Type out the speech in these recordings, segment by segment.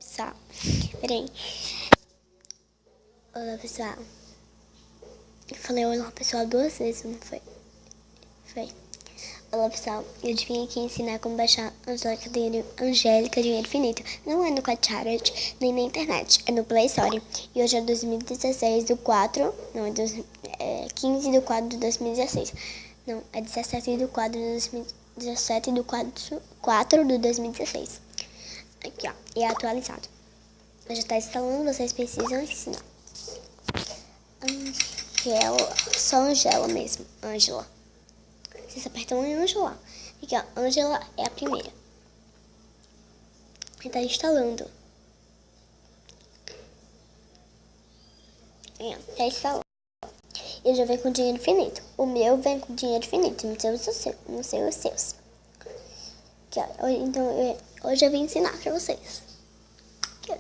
Pessoal, peraí. Olá, pessoal. Eu falei olá, pessoal, 2 vezes, não foi? Foi. Olá, pessoal. Eu vim aqui ensinar como baixar Angélica Dinheiro Infinito. Não é no Quatcharet, nem na internet. É no Play Store. E hoje é 2016 do 4... Não, é 15 do 4 de 2016. Não, é 17 do 4 de 2017 do 4 de 2016. Aqui, ó. E é atualizado. Já está instalando, vocês precisam ensinar. Angela, só Angela mesmo, Angela. Vocês apertam em Angela. Aqui, ó, Angela é a primeira. Está instalando. Está instalando. Ele já vem com dinheiro infinito. O meu vem com dinheiro infinito, não sei os seus. Aqui, ó, então, hoje eu vim ensinar pra vocês. Aqui, ó.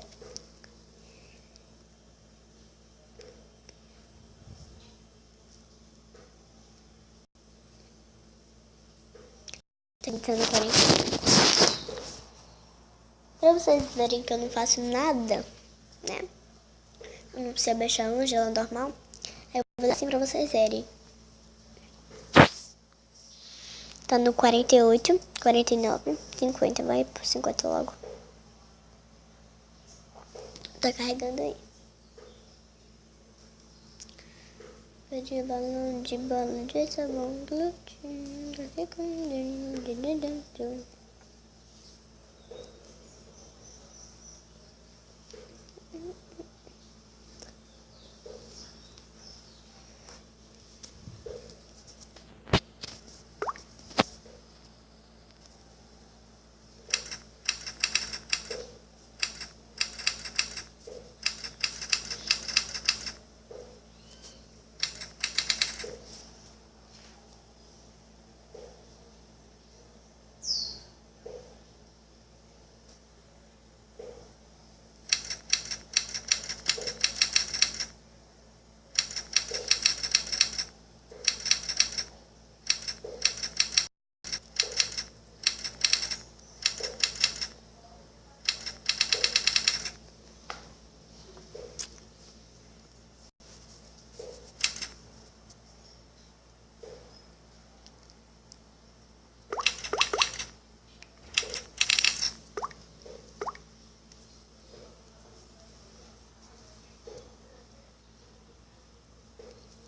Tentando 40. Pra vocês verem que eu não faço nada, né? Eu não precisa baixar a Angela normal. Aí eu vou dar assim pra vocês verem. Tá no 48, 49, 50. Vai pro 50 logo. Tá carregando aí. De bala de sabão, glutindo, ficando.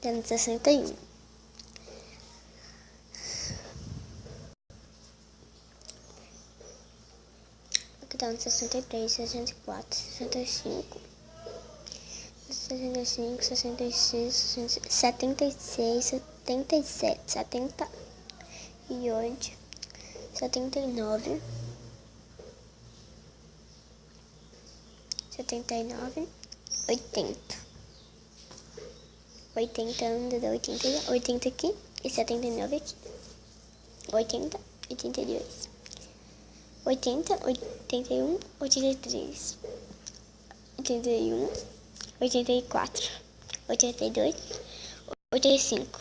Tá no 61. Aqui tá no 63, 64, 65. 65, 66, 76, 77, 78, 79, 79, 80. 80 anda da 80, 80 aqui e 79 aqui. 80, 82. 80, 81, 83. 81, 84. 82, 85.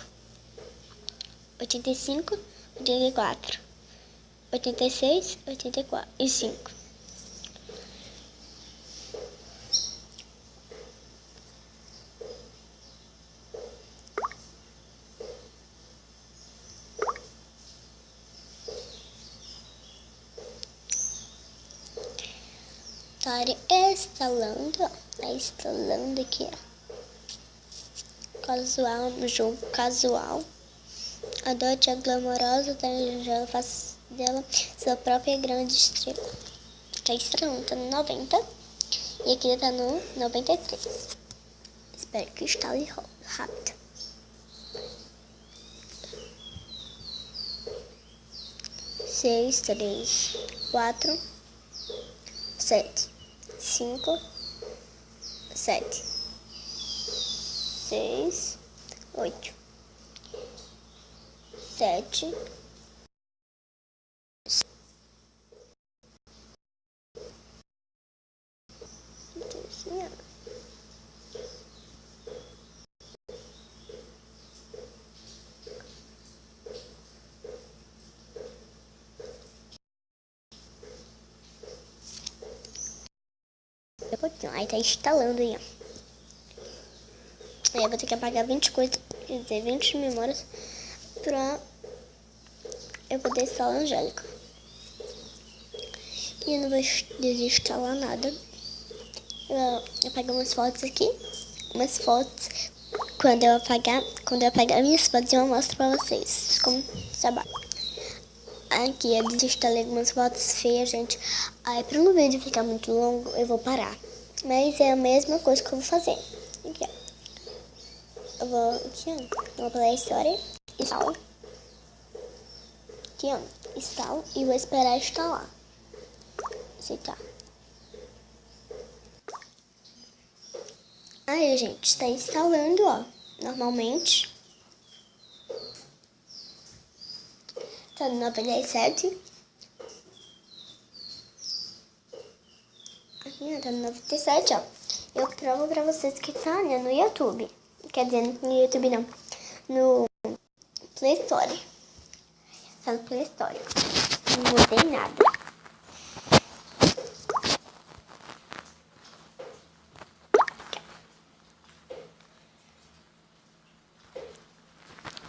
85, 84. 86, 84 e 5. Tá instalando, instalando aqui, ó. Casual, no jogo casual. Adote a glamourosa da Angela, faça dela sua própria grande estrela. Tá instalando, tá no 90. E aqui tá no 93. Espero que instale rápido. 6, 3, 4, 7, 5, 7, 6, 8, 7, um pouquinho. Aí tá instalando aí, ó. Aí eu vou ter que apagar 20 coisas, quer dizer, 20 memórias pra eu poder instalar a Angélica. E eu não vou desinstalar nada. Eu apagar umas fotos aqui. Umas fotos. Quando eu apagar minhas fotos, eu mostro pra vocês como trabalho. Aqui eu desinstalei algumas fotos feias, gente. Aí pra no vídeo ficar muito longo, eu vou parar. Mas é a mesma coisa que eu vou fazer. Aqui, ó. Eu vou aqui, ó. Vou Play Store. Instalo. Aqui, ó. Instalo e vou esperar instalar. Aceitar. Aí, gente, está instalando, ó. Normalmente. Tá no 97. Aqui, ó, tá no 97, ó. Eu provo pra vocês que tá, né, no YouTube. Quer dizer, no YouTube não. No Play Store. Tá no Play Store. Não mudei nada.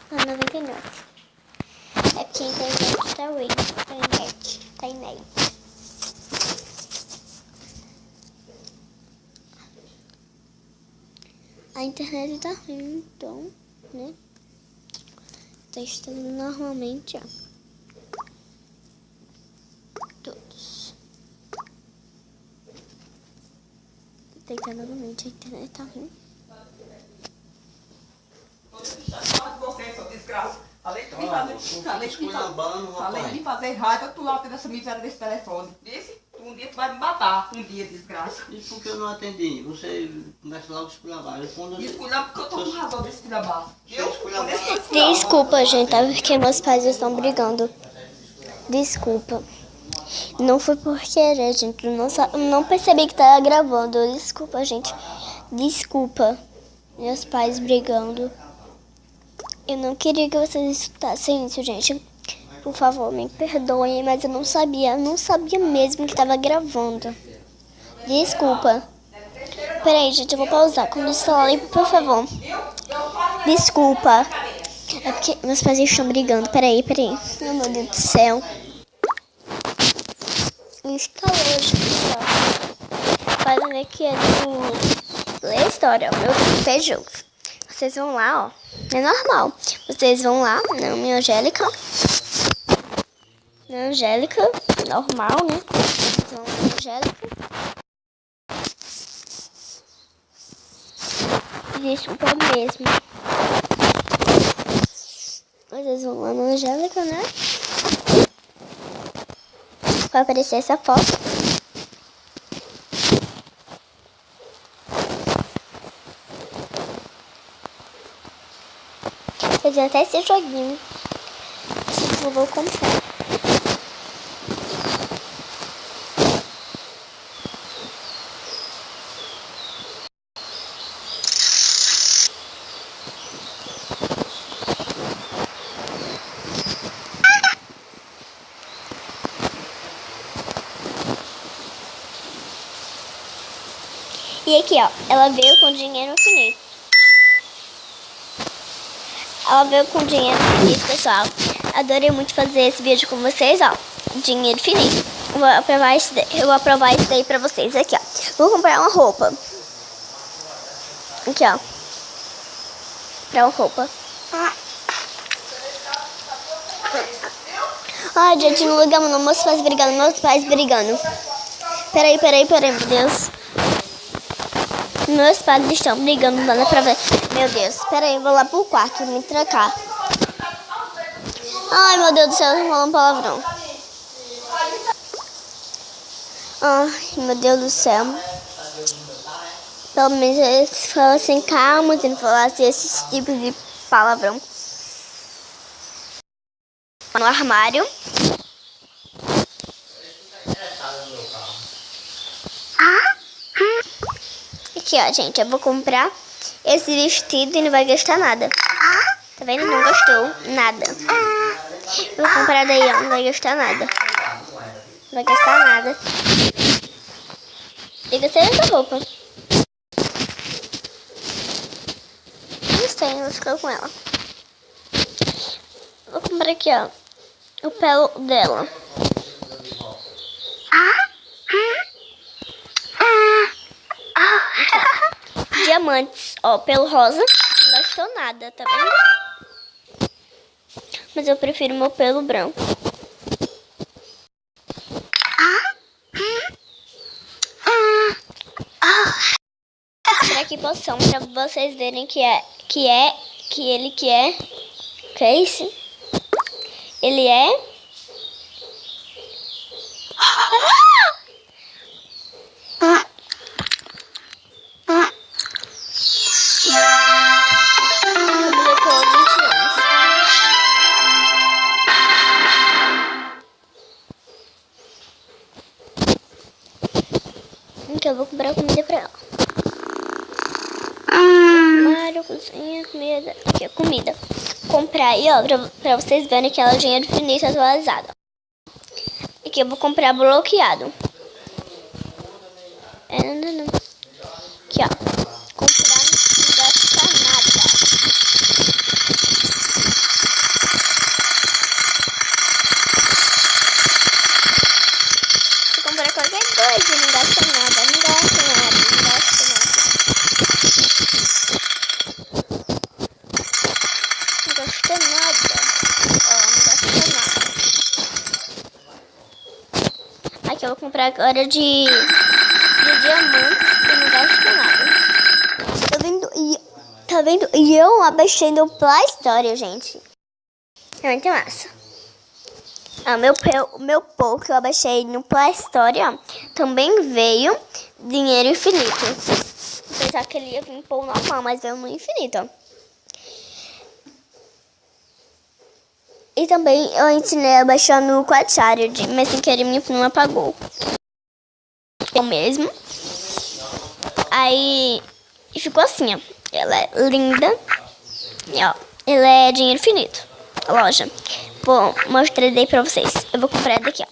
Tá 99. É porque a internet tá ruim. Tá inédito. A internet tá ruim, então, né? Tá instalando normalmente, ó. Todos. Tentar novamente, a internet tá ruim. Além de fazer raiva, tu lá tendo essa miséria desse telefone. Um dia tu vai me matar, um dia, desgraça. E por que eu não atendi? Você começa logo a esculhambar. Esculhamba porque eu tô com razão desse esculhambar. Desculpa, gente, tá? Porque meus pais estão brigando. Desculpa. Não foi por querer, gente. Eu não percebi que tava gravando. Desculpa, gente. Desculpa. Meus pais brigando. Eu não queria que vocês escutassem isso, gente. Por favor, me perdoem, mas eu não sabia. Eu não sabia mesmo que tava gravando. Desculpa. Peraí, gente, eu vou pausar. Quando instalarem, por favor. Desculpa. É porque meus pais estão brigando. Peraí. Oh, meu Deus do céu. Instalou, gente. Para ver que é do Play Store, ó. Meu P-Jogos. Vocês vão lá, ó. É normal. Vocês vão lá na minha Angélica. Na Angélica. Normal, né? Vocês vão na Angélica. Desculpa mesmo. Vocês vão lá na Angélica, né? Vai aparecer essa foto. Eu tenho até esse joguinho. Esse que eu vou comprar. E aqui, ó, ela veio com dinheiro infinito. Ela veio com dinheiro infinito, pessoal. Adorei muito fazer esse vídeo com vocês, ó. Dinheiro infinito. Eu vou aprovar isso daí pra vocês. Aqui, ó. Vou comprar uma roupa. Aqui, ó. Comprar uma roupa. Ai, gente, não ligamos não. Meus pais brigando. Peraí, meu Deus. Meus pais estão brigando, não dá pra ver. Meu Deus, peraí, vou lá pro quarto me trancar. Ai, meu Deus do céu, eu tô falando palavrão. Ai, meu Deus do céu. Pelo menos eles falam assim, calma, se não falasse esses tipos de palavrão. No armário. Aqui, ó, gente, eu vou comprar esse vestido e não vai gastar nada. Tá vendo? Não gastou nada. Eu vou comprar daí, ó, não vai gastar nada. Não vai gastar nada. Eu gostei dessa roupa. Gostei, vou ficar com ela. Vou comprar aqui, ó, o pelo dela. Diamantes, ó, pelo rosa. Não gastou nada, tá vendo? Mas eu prefiro meu pelo branco. Vou comprar aqui poção pra vocês verem que é isso? Ele é completou 20 anos. Então eu vou comprar comida pra ela. Armário, cozinha, comida. Aqui é comida. Comprar aí, ó, pra vocês verem que ela é dinheiro infinito atualizado. Aqui eu vou comprar bloqueado. Não. Aqui, ó. Comprar não gasta nada. Se comprar qualquer coisa, não gasta nada. Não gasta nada. Não gasta nada. Ó, não gasta nada. Aqui eu vou comprar agora de diamantes e não gasta nada. Tá vendo? E eu abaixei no Play Store, gente. É muito massa. O meu Pou que eu abaixei no Play Store, ó, também veio dinheiro infinito. Apesar que ele ia vir em Pou normal, mas veio no infinito, ó. E também eu ensinei a baixar no Quachared, mas sem querer minha prima apagou. Eu mesmo. Aí ficou assim, ó. Ela é linda. E ó, ela é dinheiro infinito. A loja. Vou mostrar daí pra vocês. Eu vou comprar daqui, ó.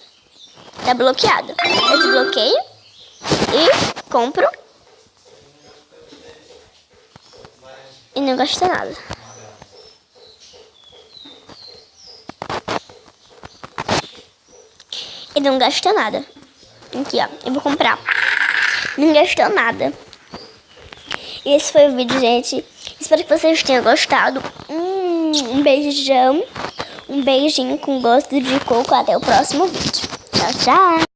Tá bloqueado. Eu desbloqueio e compro. E não gasta nada. E não gasta nada. Aqui, ó. Eu vou comprar. Não gastou nada. E esse foi o vídeo, gente. Espero que vocês tenham gostado. Um beijão. Um beijinho com gosto de coco. Até o próximo vídeo. Tchau, tchau.